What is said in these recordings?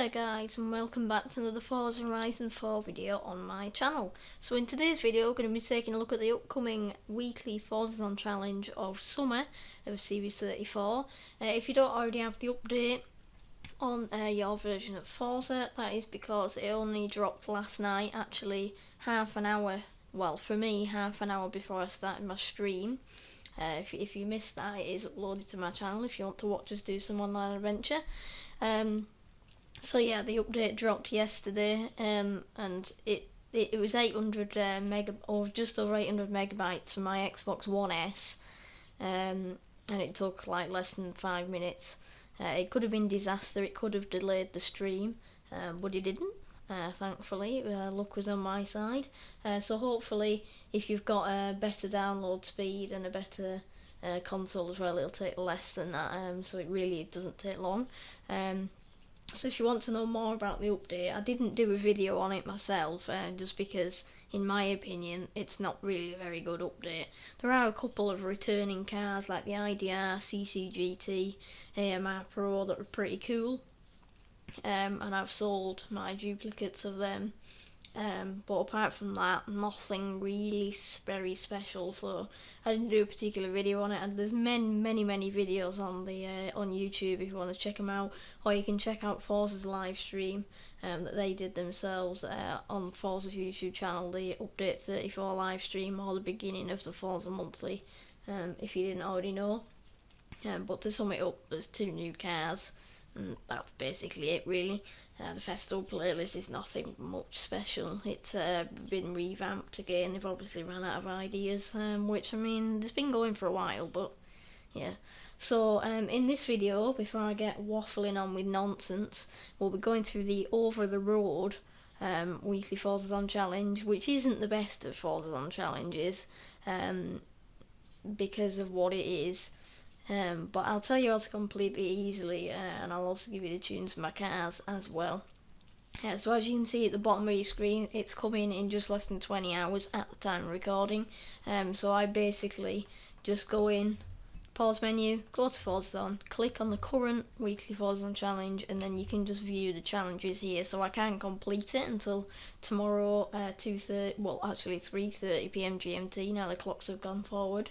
there guys, and welcome back to another Forza Horizon 4 video on my channel. So in today's video we're going to be taking a look at the upcoming weekly Forzathon challenge of Summer of Series 34. If you don't already have the update on your version of Forza, that is because it only dropped last night, actually half an hour, well for me half an hour before I started my stream. If you missed that, it is uploaded to my channel if you want to watch us do some online adventure. So yeah, the update dropped yesterday, and it was 800 or just over 800 megabytes for my Xbox One S, and it took like less than 5 minutes. It could have been disaster, it could have delayed the stream, but it didn't. Thankfully, luck was on my side. So hopefully, if you've got a better download speed and a better console as well, it'll take less than that. So it doesn't take long. So if you want to know more about the update, I didn't do a video on it myself, just because, in my opinion, it's not really a very good update. There are a couple of returning cars like the IDR, CCGT, AMR Pro that are pretty cool, and I've sold my duplicates of them. But apart from that, nothing really very special, so I didn't do a particular video on it. And there's many videos on the on YouTube if you want to check them out, or you can check out Forza's live stream that they did themselves on Forza's YouTube channel, the Update 34 live stream, or the beginning of the Forza Monthly, if you didn't already know. But to sum it up, there's 2 new cars, and that's basically it really. The festival playlist is nothing much special. It's been revamped again. They've obviously run out of ideas, which, I mean, it's been going for a while, but yeah. So in this video, before I get waffling on with nonsense, we'll be going through the Over the Road weekly Forzathon challenge, which isn't the best of Forzathon challenges because of what it is. But I'll tell you how to complete it easily, and I'll also give you the tunes for my cars as well. So as you can see at the bottom of your screen, it's coming in just less than 20 hours at the time of recording. So I basically just go in, pause menu, go to Forzathon, click on the current weekly Forzathon challenge, and then you can just view the challenges here. So I can't complete it until tomorrow 3:30 PM GMT, now the clocks have gone forward.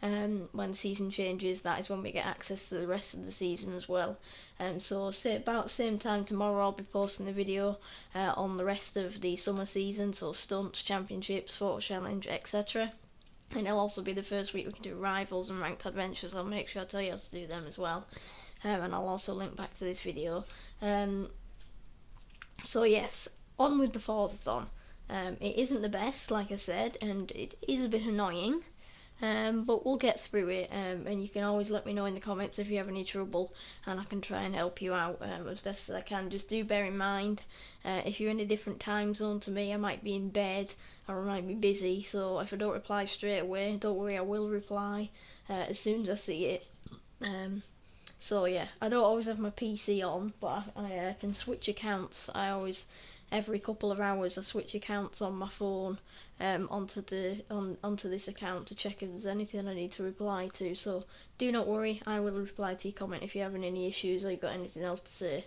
When the season changes, that is when we get access to the rest of the season as well. So say about the same time tomorrow, I'll be posting a video on the rest of the summer season, so stunts, championships, photo challenge, etc. And it'll also be the first week we can do rivals and ranked adventures. I'll make sure I tell you how to do them as well, and I'll also link back to this video. So yes, on with the Forzathon. It isn't the best, like I said, and it is a bit annoying. But we'll get through it, and you can always let me know in the comments if you have any trouble, and I can try and help you out as best as I can. Just do bear in mind, if you're in a different time zone to me, I might be in bed or I might be busy, so if I don't reply straight away, don't worry, I will reply as soon as I see it. So yeah, I don't always have my PC on, but I can switch accounts. Every couple of hours I switch accounts on my phone onto this account to check if there's anything I need to reply to. So do not worry, I will reply to your comment if you're having any issues or you've got anything else to say.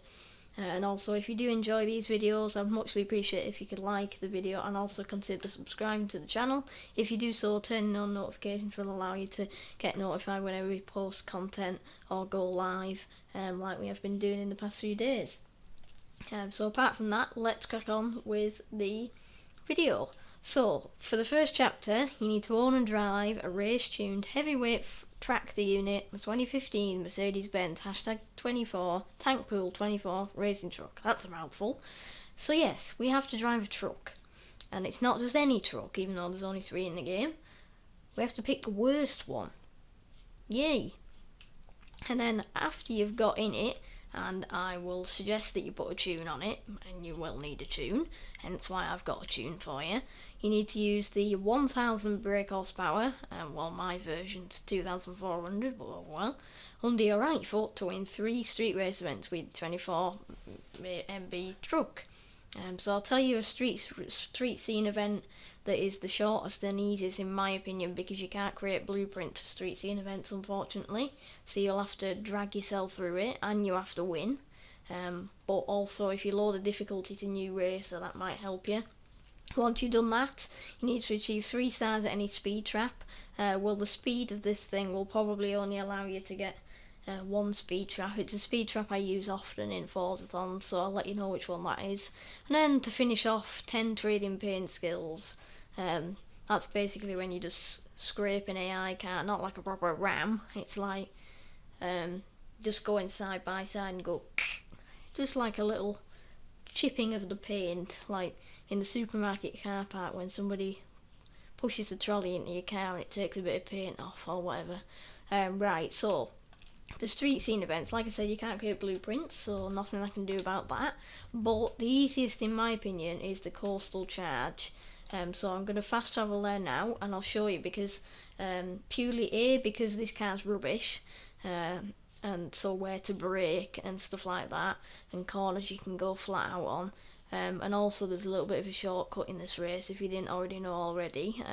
And also, if you do enjoy these videos, I'd muchly appreciate if you could like the video and also consider subscribing to the channel. If you do so, turning on notifications will allow you to get notified whenever we post content or go live, like we have been doing in the past few days. So apart from that, let's crack on with the video. So for the first chapter, you need to own and drive a race-tuned heavyweight tractor unit, the 2015 Mercedes-Benz #24 Tankpool 24 racing truck. That's a mouthful. So yes, we have to drive a truck, and it's not just any truck, even though there's only 3 in the game. We have to pick the worst one. Yay! And then after you've got in it, and I will suggest that you put a tune on it, and you will need a tune, hence why I've got a tune for you. You need to use the 1000 brake horsepower, well my version's 2400, but oh well, under your right foot to win 3 street race events with 24 MB truck. So I'll tell you a street scene event that is the shortest and easiest in my opinion, because you can't create blueprints for street scene events unfortunately, so you'll have to drag yourself through it and you have to win. but also if you lower the difficulty to New Racer, that might help you. Once you've done that, you need to achieve 3 stars at any speed trap. Well, the speed of this thing will probably only allow you to get 1 speed trap. It's a speed trap I use often in Forzathon, so I'll let you know which one that is. And then to finish off, 10 trading paint skills. That's basically when you just scrape an AI car, not like a proper ram. It's like just going side by side and go just like a little chipping of the paint, like in the supermarket car park when somebody pushes a trolley into your car and it takes a bit of paint off or whatever. Right, so the street scene events, like I said, you can't create blueprints, so nothing I can do about that. But the easiest, in my opinion, is the coastal charge. So I'm going to fast travel there now, and I'll show you because purely because this car's rubbish, and so where to brake and stuff like that, and corners you can go flat out on. And also there's a little bit of a shortcut in this race if you didn't already know already,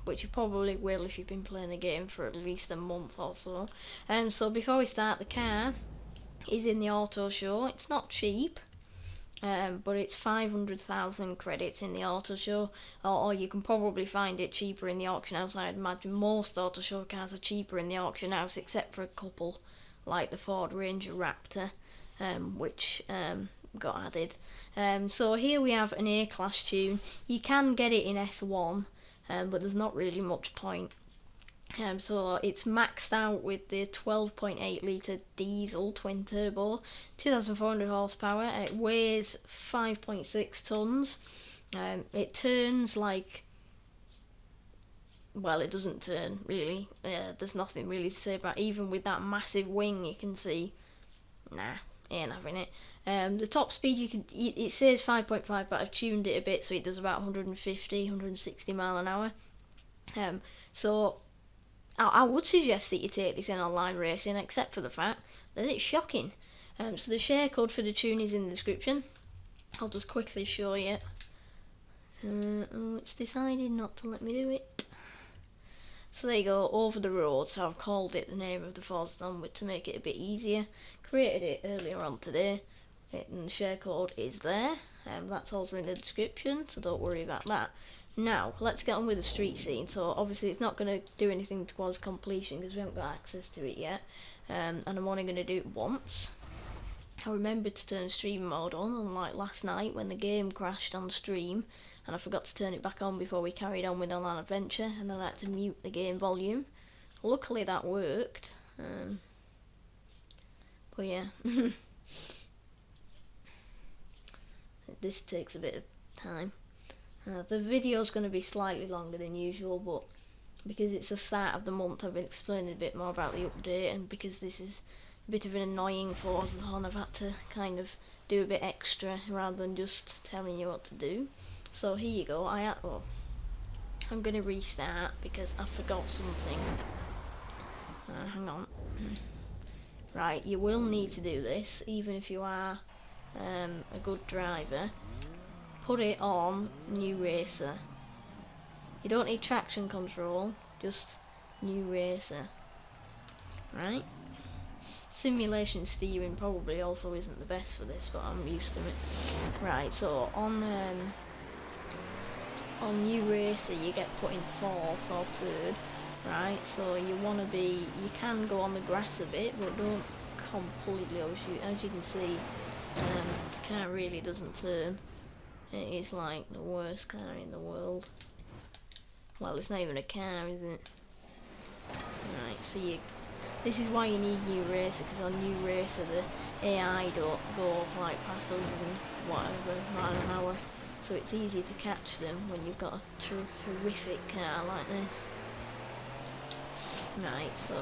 which you probably will if you've been playing the game for at least a month or so. So before we start, the car is in the auto show. It's not cheap, but it's 500,000 credits in the auto show, or you can probably find it cheaper in the auction house. I'd imagine most auto show cars are cheaper in the auction house except for a couple, like the Ford Ranger Raptor, which got added. So here we have an A-class tune. You can get it in S1, but there's not really much point. So it's maxed out with the 12.8 litre diesel twin turbo, 2,400 horsepower. It weighs 5.6 tons. It turns like, well, it doesn't turn really. There's nothing really to say about it. Even with that massive wing, you can see, nah, ain't having it. The top speed, it says 5.5, but I've tuned it a bit so it does about 150, 160 mile an hour. So I would suggest that you take this in online racing, except for the fact that it's shocking. So the share code for the tune is in the description. I'll just quickly show you. Oh, it's decided not to let me do it. So there you go, Over the Road. So I've called it the name of the Forzathon to make it a bit easier. Created it earlier on today, and the share code is there. That's also in the description, so don't worry about that. Now, let's get on with the street scene. So obviously it's not going to do anything towards completion because we haven't got access to it yet. And I'm only going to do it once. I remembered to turn stream mode on, unlike last night when the game crashed on stream and I forgot to turn it back on before we carried on with Online Adventure, and then I had to mute the game volume. Luckily that worked. But yeah. This takes a bit of time. The video's going to be slightly longer than usual, but because it's the start of the month I've been explaining a bit more about the update, and because this is a bit of an annoying Forzathon, I've had to kind of do a bit extra rather than just telling you what to do. So here you go. I'm going to restart because I forgot something. Hang on. Right, you will need to do this even if you are a good driver. Put it on New Racer. You don't need traction control, just New Racer. Right? Simulation steering probably also isn't the best for this, but I'm used to it. Right, so on New Racer you get put in 4th or 3rd. Right, so you can go on the grass a bit, but don't completely overshoot. As you can see, the car really doesn't turn. It is like the worst car in the world. Well, it's not even a car, is it? Right, so this is why you need New Racer, because on New Racer the AI don't go like past 100 and whatever mile an hour. So it's easy to catch them when you've got a horrific car like this. Right, so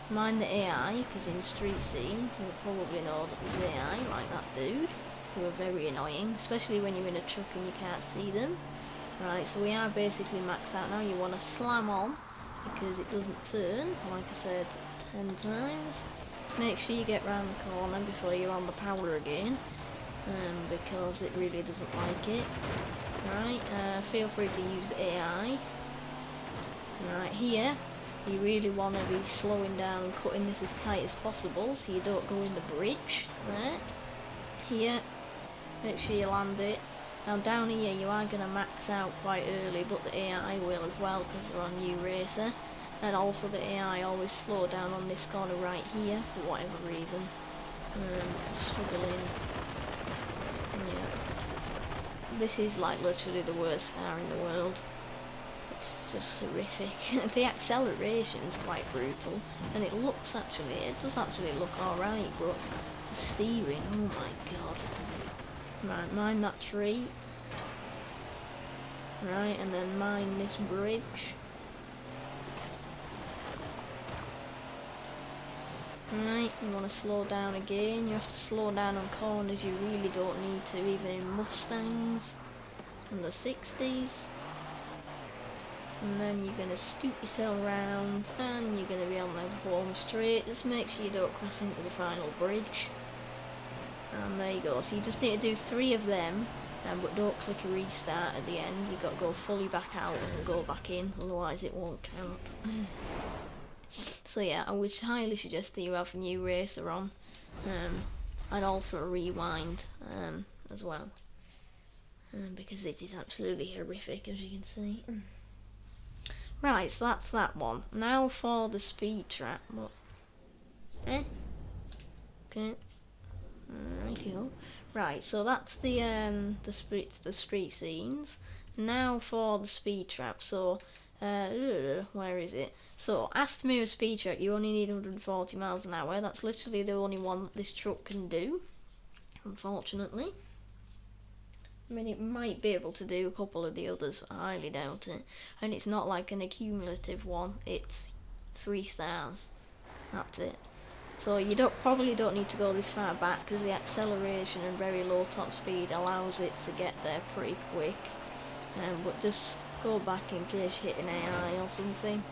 mind the AI, because in street scene you'll probably know that there's AI like that dude, who are very annoying, especially when you're in a truck and you can't see them. Right, so we are basically maxed out now. You want to slam on because it doesn't turn, like I said 10 times. Make sure you get round the corner before you're on the power again, because it really doesn't like it. Right, feel free to use the AI. Right, here you really want to be slowing down and cutting this as tight as possible so you don't go in the bridge. Right, here, make sure you land it. Now down here you are going to max out quite early, but the AI will as well because they're on new racer. And also the AI always slow down on this corner right here for whatever reason. Struggling. Yeah. This is like literally the worst car in the world. It's just horrific. The acceleration's quite brutal, and it does actually look alright, but the steering, oh my god. Right, mine that tree. Right, and then mine this bridge. Right, you want to slow down again. You have to slow down on corners you really don't need to, even in Mustangs and the 60s. And then you're going to scoot yourself around, and you're going to be on the home straight. Just make sure you don't cross into the final bridge. And there you go. So you just need to do 3 of them, but don't click a restart at the end. You've got to go fully back out and go back in, otherwise it won't count. So yeah, I would highly suggest that you have a new racer on, and also a rewind as well, because it is absolutely horrific, as you can see. Right, so that's that one. Now for the speed trap. What? Okay. Rightio. Right, so that's the street scenes. Now for the speed trap. So where is it? So Astmoor speed trap, you only need 140 miles an hour. That's literally the only one that this truck can do, unfortunately. I mean, it might be able to do a couple of the others, I highly doubt it. And it's not like an accumulative one, it's 3 stars. That's it. So you probably don't need to go this far back, because the acceleration and very low top speed allows it to get there pretty quick. But just go back in case you hit an AI or something.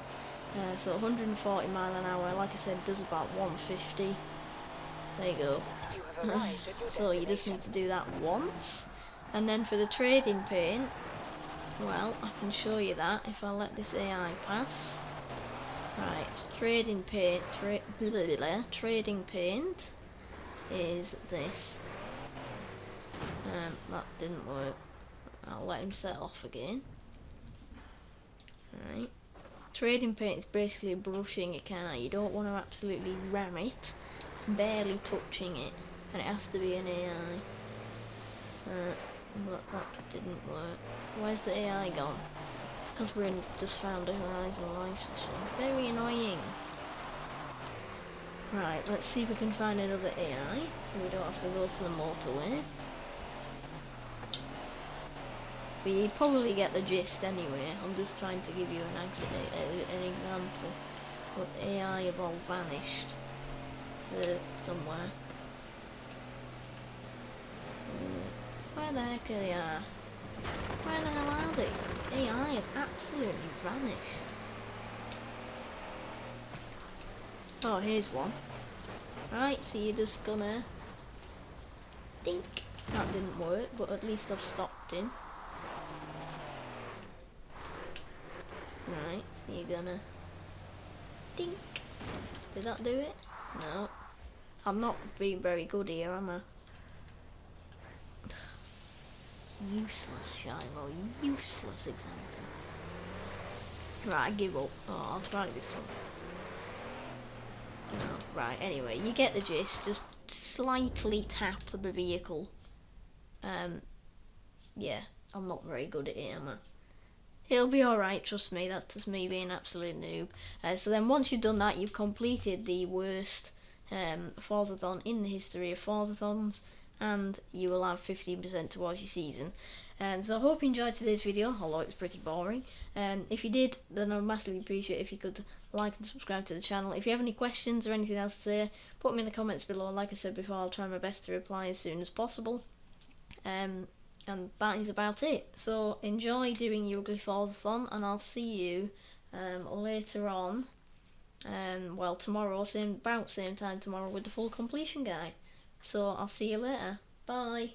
So 140 mile an hour, like I said, does about 150. There you go. So you just need to do that once. And then for the trading paint, well, I can show you that if I let this AI pass. Right, trading paint, trading paint is this. That didn't work. I'll let him set off again. Right. Trading paint is basically brushing a car. You don't want to absolutely ram it. It's barely touching it, and it has to be an AI. But that didn't work. Where's the AI gone? Because we're in just found a Horizon Live session. Very annoying. Right, let's see if we can find another AI, so we don't have to go to the motorway. But you'd probably get the gist anyway. I'm just trying to give you an example. But AI have all vanished somewhere. Where the heck are they? Where the hell are they? AI have absolutely vanished. Oh, here's one. Right, so you're just gonna think. That didn't work, but at least I've stopped him. Right, so you're gonna think. Did that do it? No. I'm not being very good here, am I? Useless, Shylo. Useless example. Right, I give up. Oh, I'll try this one. No. Right, anyway, you get the gist. Just slightly tap the vehicle. Yeah, I'm not very good at it, am I? It'll be alright, trust me. That's just me being an absolute noob. So then once you've done that, you've completed the worst Forzathon in the history of Forzathons, and you will have 15% towards your season. So I hope you enjoyed today's video, although it was pretty boring. If you did, then I'd massively appreciate if you could like and subscribe to the channel. If you have any questions or anything else to say, put them in the comments below. Like I said before, I'll try my best to reply as soon as possible. And that is about it. So enjoy doing your Ugly Forzathon, and I'll see you later on. Well, tomorrow, about same time tomorrow, with the full completion guide. So I'll see you later. Bye.